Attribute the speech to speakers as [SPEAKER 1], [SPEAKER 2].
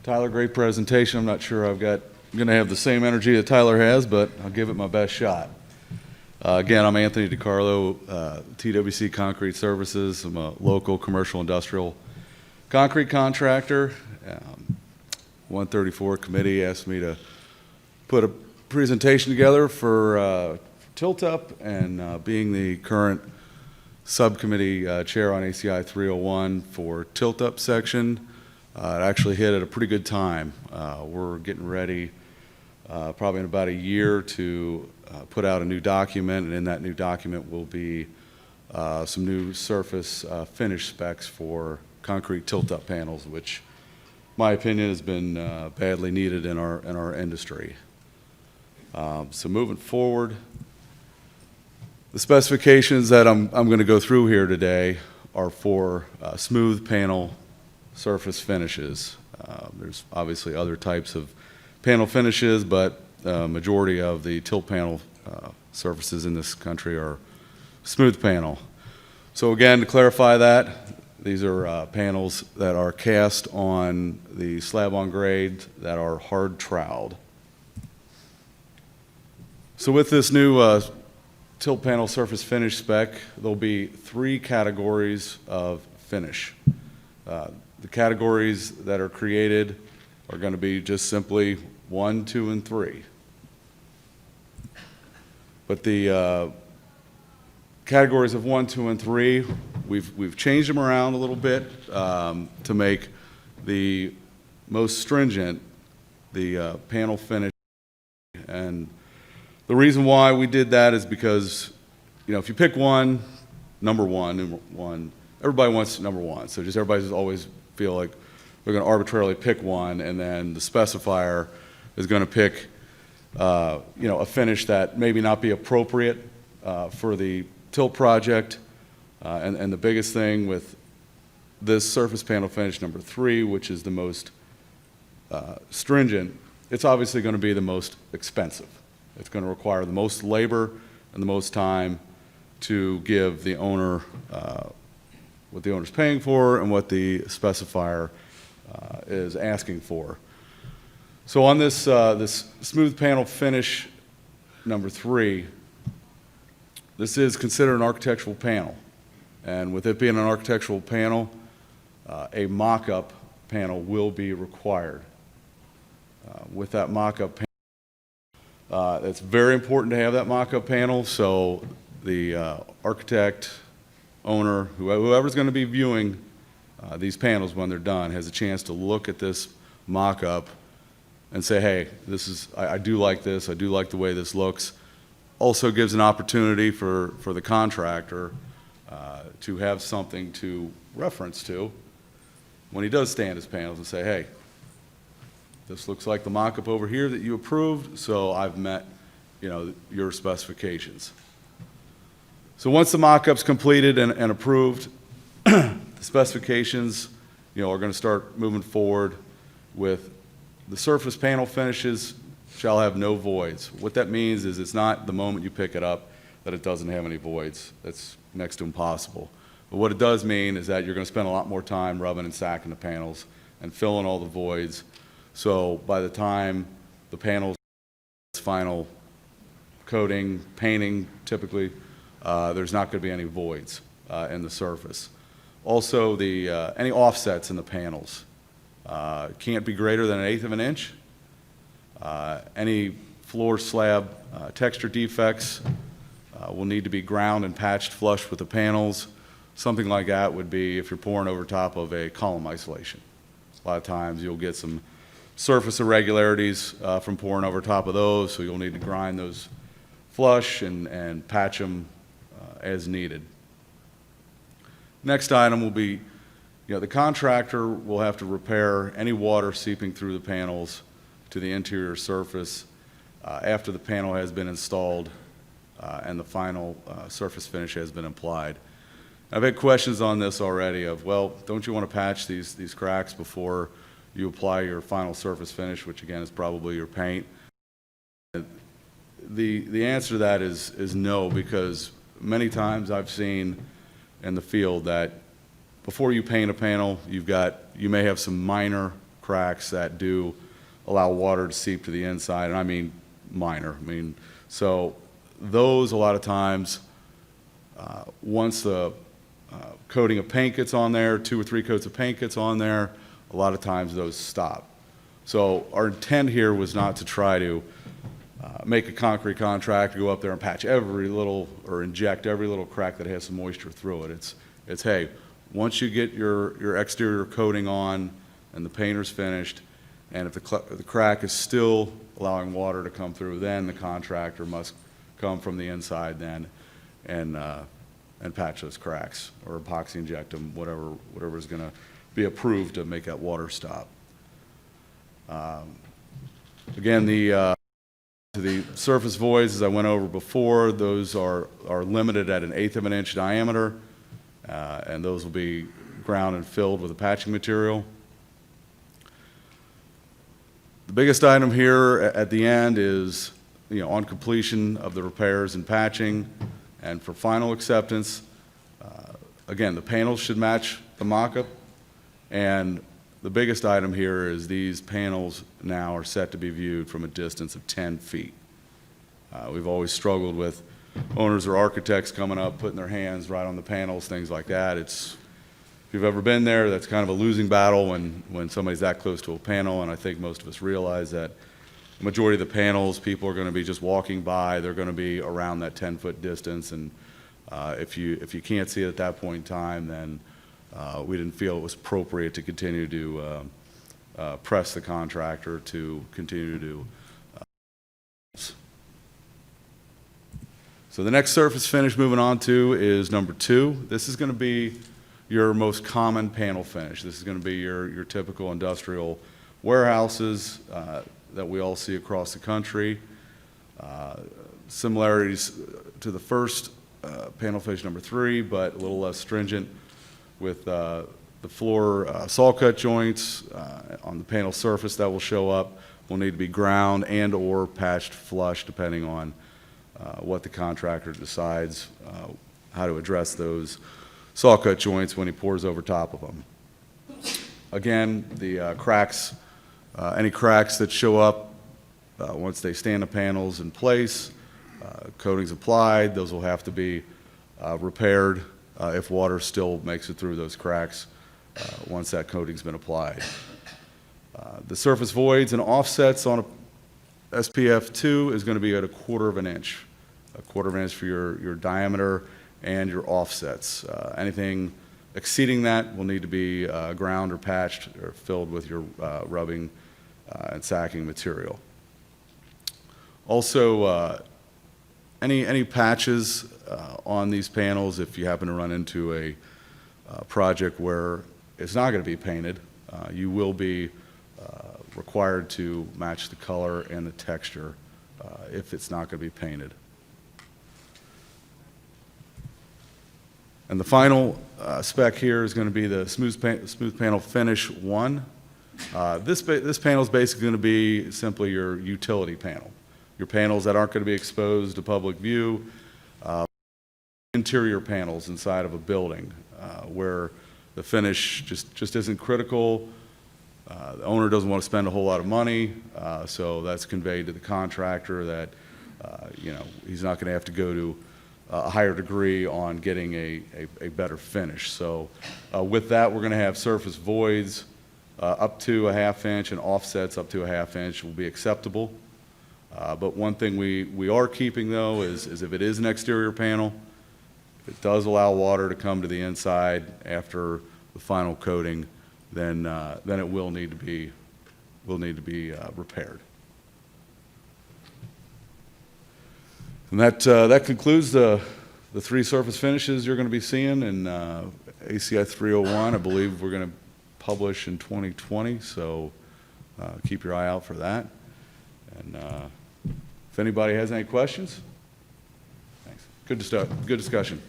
[SPEAKER 1] Tyler, great presentation. I'm not sure I'm going to have the same energy that Tyler has, but I'll give it my best shot. Again, I'm Anthony DeCarlo, TWC Concrete Services. I'm a local commercial industrial concrete contractor. 134 committee asked me to put a presentation together for Tilt-Up, and being the current subcommittee chair on ACI 301 for Tilt-Up section, it actually hit at a pretty good time. We're getting ready probably in about a year to put out a new document, and in that new document will be some new surface finish specs for concrete tilt-up panels, which, my opinion, has been badly needed in our industry. So moving forward, the specifications that I'm going to go through here today are for smooth panel surface finishes. There's obviously other types of panel finishes, but the majority of the tilt panel surfaces in this country are smooth panel. So again, to clarify that, these are panels that are cast on the slab on grade that are hard troweled. So with this new tilt panel surface finish spec, there'll be 3 categories of finish. The categories that are created are going to be just simply 1, 2, and 3. But the categories of 1, 2, and 3, we've changed them around a little bit to make the most stringent the panel finish. And the reason why we did that is because, if you pick number one, everybody wants number 1. So just everybody just always feel like we're going to arbitrarily pick one, and then the specifier is going to pick, a finish that maybe not be appropriate for the tilt project. And the biggest thing with this surface panel finish number 3, which is the most stringent, it's obviously going to be the most expensive. It's going to require the most labor and the most time to give the owner what the owner's paying for and what the specifier is asking for. So on this smooth panel finish number 3, this is considered an architectural panel. And with it being an architectural panel, a mock-up panel will be required. With that mock-up panel, it's very important to have that mock-up panel, so the architect, owner, whoever's going to be viewing these panels when they're done has a chance to look at this mock-up and say, hey, I do like this, I do like the way this looks. Also gives an opportunity for the contractor to have something to reference to when he does stand his panels and say, hey, this looks like the mock-up over here that you approved, so I've met your specifications. So once the mock-up's completed and approved, the specifications are going to start moving forward with the surface panel finishes shall have no voids. What that means is it's not the moment you pick it up that it doesn't have any voids. That's next to impossible. But what it does mean is that you're going to spend a lot more time rubbing and sacking the panels and filling all the voids. So by the time the panel's final coating, painting typically, there's not going to be any voids in the surface. Also, any offsets in the panels can't be greater than 1/8 of an inch. Any floor slab texture defects will need to be ground and patched flush with the panels. Something like that would be if you're pouring over top of a column isolation. A lot of times you'll get some surface irregularities from pouring over top of those, so you'll need to grind those flush and patch them as needed. Next item will be, the contractor will have to repair any water seeping through the panels to the interior surface after the panel has been installed and the final surface finish has been applied. I've had questions on this already of, well, don't you want to patch these cracks before you apply your final surface finish, which again is probably your paint? The answer to that is no, because many times I've seen in the field that before you paint a panel, you may have some minor cracks that do allow water to seep to the inside, and I mean minor. I mean, so those a lot of times, once the coating of paint gets on there, 2 or 3 coats of paint gets on there, a lot of times those stop. So our intent here was not to try to make a concrete contractor go up there and patch every little, or inject every little crack that has some moisture through it. It's hey, once you get your exterior coating on and the painter's finished, and if the crack is still allowing water to come through, then the contractor must come from the inside then and patch those cracks, or epoxy inject them, whatever is going to be approved to make that water stop. Again, the surface voids, as I went over before, those are limited at 1/8 of an inch diameter, and those will be ground and filled with a patching material. The biggest item here at the end is, on completion of the repairs and patching, and for final acceptance, again, the panels should match the mock-up, and the biggest item here is these panels now are set to be viewed from a distance of 10 feet. We've always struggled with owners or architects coming up, putting their hands right on the panels, things like that. If you've ever been there, that's kind of a losing battle when somebody's that close to a panel, and I think most of us realize that the majority of the panels, people are going to be just walking by. They're going to be around that 10-foot distance, and if you can't see it at that point in time, then we didn't feel it was appropriate to continue to press the contractor to continue to do. So the next surface finish moving on to is number 2. This is going to be your most common panel finish. This is going to be your typical industrial warehouses that we all see across the country. Similarities to the first panel finish number 3, but a little less stringent, with the floor saw cut joints on the panel surface that will show up will need to be ground and or patched flush, depending on what the contractor decides how to address those saw cut joints when he pours over top of them. Again, the cracks, any cracks that show up once they stand the panels in place, coatings applied, those will have to be repaired if water still makes it through those cracks once that coating's been applied. The surface voids and offsets on a SPF 2 is going to be at 1/4 of an inch. 1/4 of an inch for your diameter and your offsets. Anything exceeding that will need to be ground or patched or filled with your rubbing and sacking material. Also, any patches on these panels, if you happen to run into a project where it's not going to be painted, you will be required to match the color and the texture if it's not going to be painted. And the final spec here is going to be the smooth panel finish 1. This panel is basically going to be simply your utility panel. Your panels that aren't going to be exposed to public view, interior panels inside of a building where the finish just isn't critical. The owner doesn't want to spend a whole lot of money, so that's conveyed to the contractor that he's not going to have to go to a higher degree on getting a better finish. So with that, we're going to have surface voids up to 1/2 inch and offsets up to 1/2 inch will be acceptable. But one thing we are keeping, though, is if it is an exterior panel, if it does allow water to come to the inside after the final coating, then it will need to be repaired. And that concludes the 3 surface finishes you're going to be seeing in ACI 301. I believe we're going to publish in 2020, so keep your eye out for that. And if anybody has any questions, thanks. Good discussion.